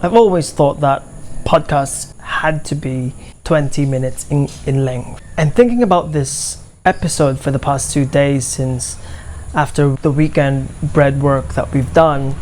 I've always thought that podcasts had to be 20 minutes in length. And thinking about this episode for the past 2 days, since after the weekend bread work that we've done,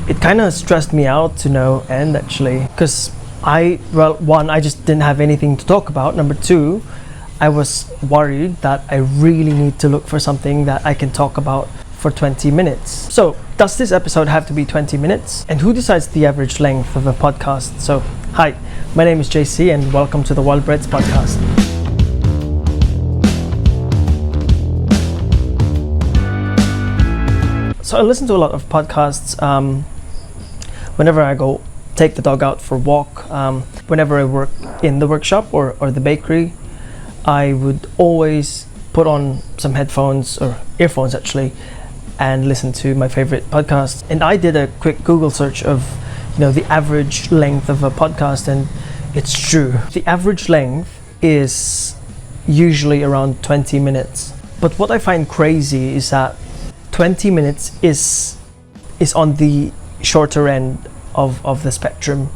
it kind of stressed me out to no end, actually, because one, I just didn't have anything to talk about. Number two, I was worried that I really need to look for something that I can talk about for 20 minutes. So, does this episode have to be 20 minutes? And who decides the average length of a podcast? So, hi, my name is JC and welcome to the Wild Breads podcast. So I listen to a lot of podcasts whenever I go take the dog out for a walk, whenever I work in the workshop or the bakery. I would always put on some headphones or earphones actually and listen to my favorite podcast. And I did a quick Google search of the average length of a podcast, and it's true. The average length is usually around 20 minutes. But what I find crazy is that 20 minutes is on the shorter end of the spectrum.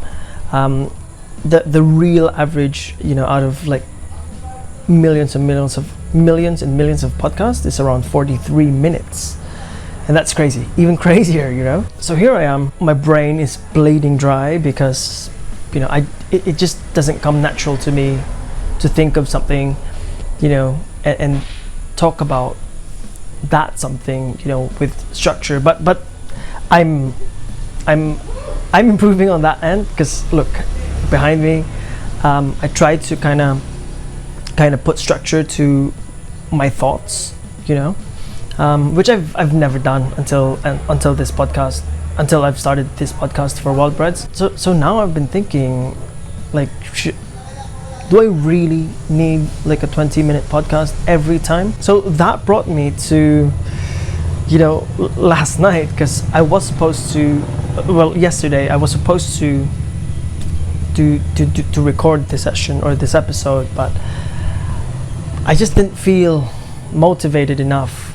The real average, out of like millions and millions of podcasts is around 43 minutes. And that's crazy, even crazier, So here I am, my brain is bleeding dry because, it just doesn't come natural to me to think of something, and talk about that something, with structure. But I'm improving on that end, because look behind me, I try to kind of put structure to my thoughts, which I've never done until this podcast, until I've started this podcast for Wild Breads. So now I've been thinking, like, do I really need like a 20-minute podcast every time? So that brought me to, last night, because I was supposed to, yesterday I was supposed to record this session or this episode, but I just didn't feel motivated enough,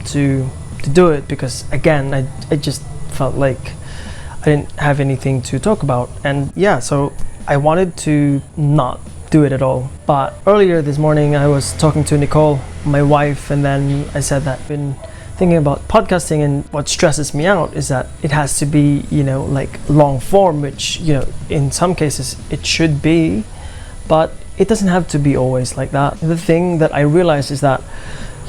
to do it, because again, I just felt like I didn't have anything to talk about. And yeah, so I wanted to not do it at all. But earlier this morning I was talking to Nicole, my wife, and then I said that I've been thinking about podcasting, and what stresses me out is that it has to be, like long form, which, in some cases it should be, but it doesn't have to be always like that. The thing that I realized is that,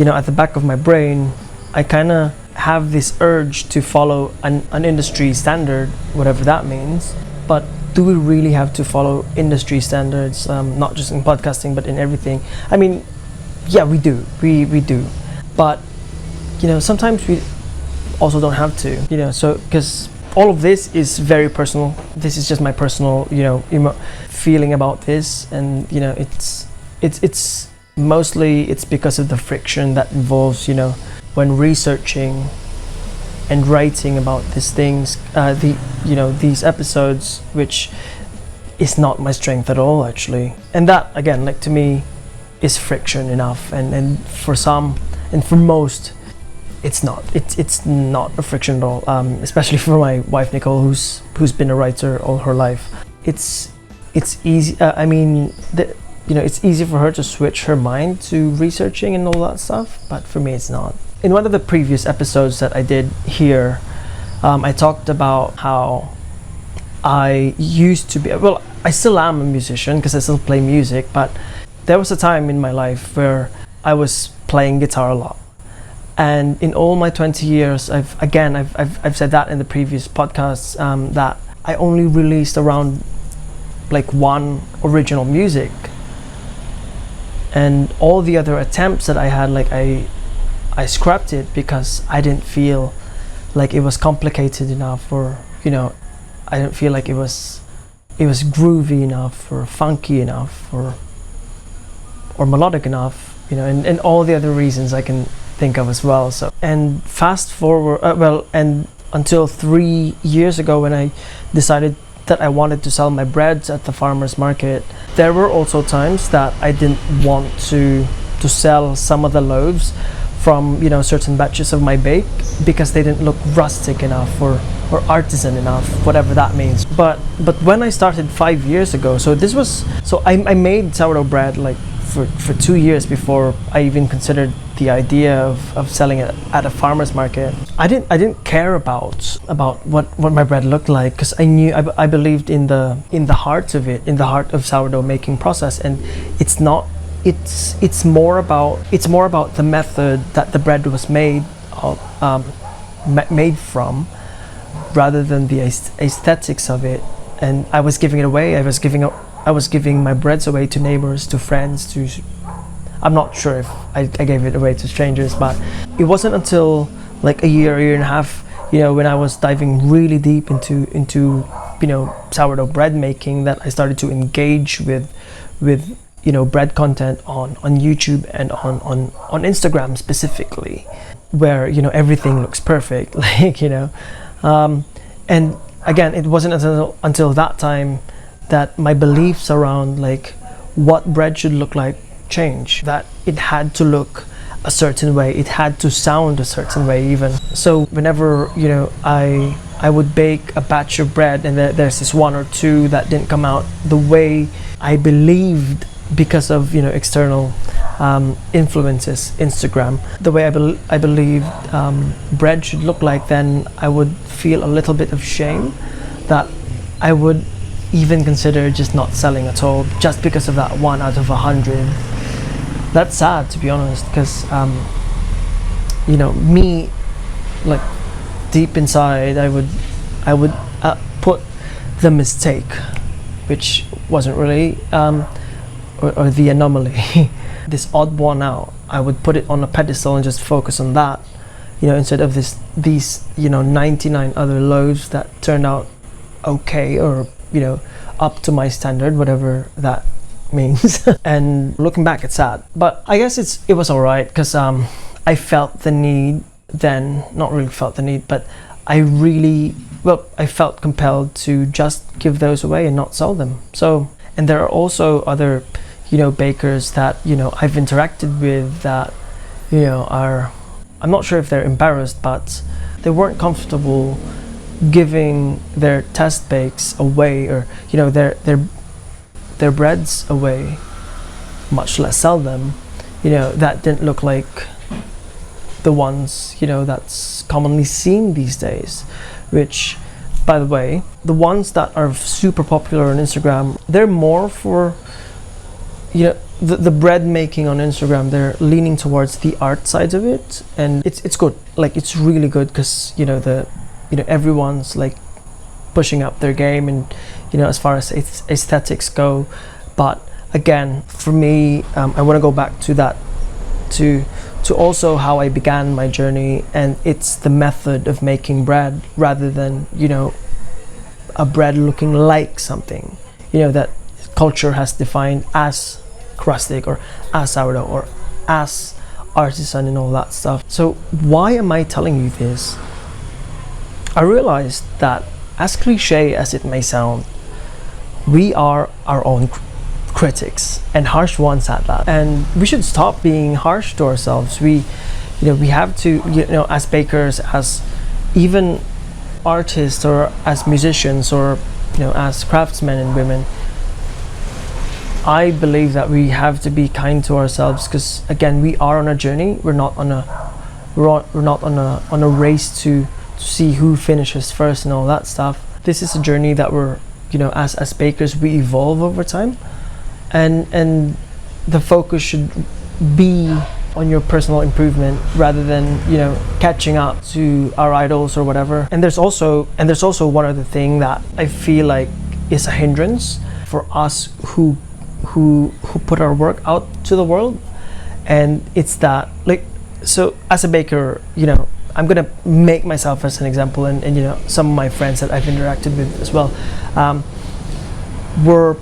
at the back of my brain, I kind of have this urge to follow an industry standard, whatever that means. But do we really have to follow industry standards, not just in podcasting, but in everything? I mean, yeah, we do. We do. But, sometimes we also don't have to, so, because all of this is very personal. This is just my personal, feeling about this. And, it's mostly, it's because of the friction that involves, when researching and writing about these things, these episodes, which is not my strength at all, actually. And that, again, like, to me, is friction enough. And for some, and for most, it's not. It's not a friction at all. Especially for my wife Nicole, who's been a writer all her life. It's easy. It's easy for her to switch her mind to researching and all that stuff. But for me, it's not. In one of the previous episodes that I did here, I talked about how I used to be. Well, I still am a musician because I still play music. But there was a time in my life where I was playing guitar a lot. And in all my 20 years, I've said that in the previous podcasts, that I only released around like one original music, and all the other attempts that I had, like I scrapped it because I didn't feel like it was complicated enough, or I didn't feel like it was groovy enough, or funky enough, or melodic enough, and all the other reasons I can think of as well. So, and fast forward, and until 3 years ago, when I decided that I wanted to sell my breads at the farmer's market, there were also times that I didn't want to sell some of the loaves from certain batches of my bake because they didn't look rustic enough or artisan enough, whatever that means. But when I started 5 years ago, I made sourdough bread like for 2 years before I even considered the idea of selling it at a farmer's market. I didn't care about what my bread looked like, because I believed in the heart of it, in the heart of sourdough making process. And it's more about the method that the bread was made from, rather than the aesthetics of it. And I was giving it away. I was giving my breads away to neighbors, to friends, I'm not sure if I gave it away to strangers, but it wasn't until like a year and a half, when I was diving really deep into sourdough bread making, that I started to engage with bread content on YouTube and on Instagram specifically, where everything looks perfect, and again, it wasn't until that time that my beliefs around like what bread should look like change, that it had to look a certain way, it had to sound a certain way even. So whenever I would bake a batch of bread and there's this one or two that didn't come out the way I believed because of external influences, Instagram, the way I believed bread should look like, then I would feel a little bit of shame that I would even consider just not selling at all, just because of that 1 out of 100. That's sad, to be honest, because me, like deep inside, I would put the mistake, which wasn't really or the anomaly, this odd one out, I would put it on a pedestal and just focus on that, instead of these 99 other loaves that turned out okay, or up to my standard, whatever that means. And looking back, it's sad, but I guess it was alright, because I felt the need then, not really felt the need, but I felt compelled to just give those away and not sell them. So, and there are also other bakers that I've interacted with that are, I'm not sure if they're embarrassed, but they weren't comfortable giving their test bakes away, or their breads away, much less sell them, that didn't look like the ones that's commonly seen these days. Which, by the way, the ones that are super popular on Instagram, they're more for the bread making on Instagram. They're leaning towards the art side of it, and it's good. Like, it's really good, because everyone's like pushing up their game, and as far as aesthetics go. But again, for me, I want to go back to that, to also how I began my journey, and it's the method of making bread, rather than a bread looking like something that culture has defined as rustic, or as sourdough, or as artisan, and all that stuff. So why am I telling you this? I realized that, as cliche as it may sound, we are our own critics, and harsh ones at that. And we should stop being harsh to ourselves. We have to, as bakers, as even artists, or as musicians, or as craftsmen and women, I believe that we have to be kind to ourselves, because again, we are on a journey. We're not on a race to see who finishes first and all that stuff. This is a journey that we're, as bakers, we evolve over time, and the focus should be on your personal improvement, rather than catching up to our idols or whatever. And there's also one other thing that I feel like is a hindrance for us who put our work out to the world, and it's that, like, so as a baker, I'm gonna make myself as an example, and some of my friends that I've interacted with as well, we're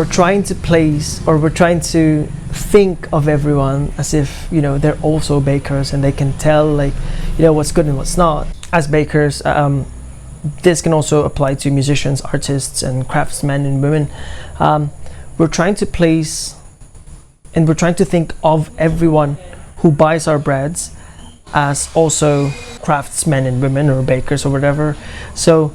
trying to place, or we're trying to think of everyone as if they're also bakers, and they can tell, like, what's good and what's not. As bakers, this can also apply to musicians, artists, and craftsmen and women. We're trying to place, and we're trying to think of everyone who buys our breads as also craftsmen and women or bakers or whatever. So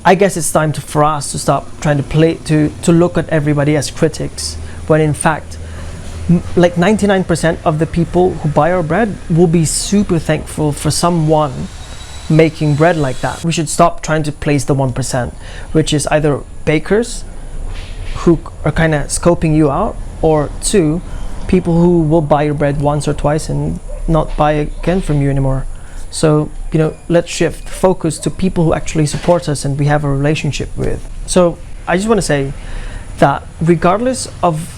I guess it's time for us to stop trying to look at everybody as critics, when in fact like 99% of the people who buy our bread will be super thankful for someone making bread like that. We should stop trying to place the 1%, which is either bakers who are kind of scoping you out, or two, people who will buy your bread once or twice and not buy again from you anymore. So, let's shift focus to people who actually support us and we have a relationship with. So I just want to say that regardless of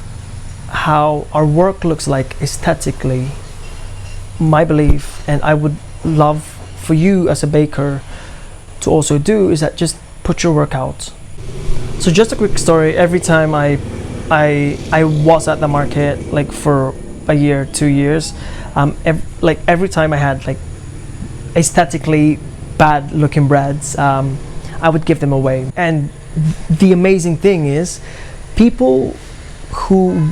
how our work looks like aesthetically, my belief, and I would love for you as a baker to also do, is that just put your work out. So just a quick story. Every time I was at the market, like for a year, 2 years, every time I had like aesthetically bad looking breads, I would give them away. And the amazing thing is, people who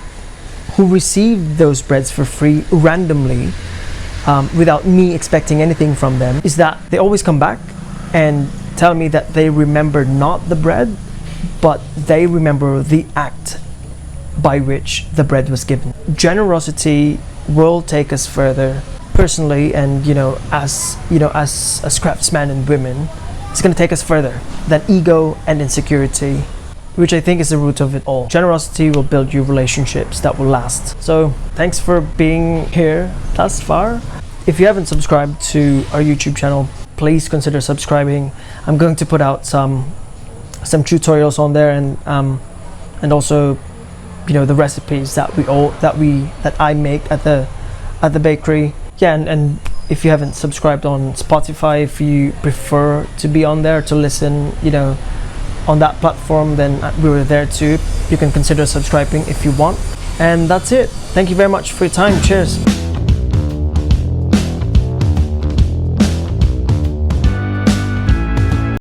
receive those breads for free randomly, without me expecting anything from them, is that they always come back and tell me that they remember not the bread, but they remember the act by which the bread was given. Generosity will take us further. Personally, and as craftsmen and women, it's going to take us further than ego and insecurity, which I think is the root of it all. Generosity will build you relationships that will last. So thanks for being here thus far. If you haven't subscribed to our YouTube channel, please consider subscribing. I'm going to put out some tutorials on there, and also the recipes that I make at the bakery. Yeah, and if you haven't subscribed on Spotify, if you prefer to be on there to listen, on that platform, then we're there too. You can consider subscribing if you want. And that's it. Thank you very much for your time. Cheers.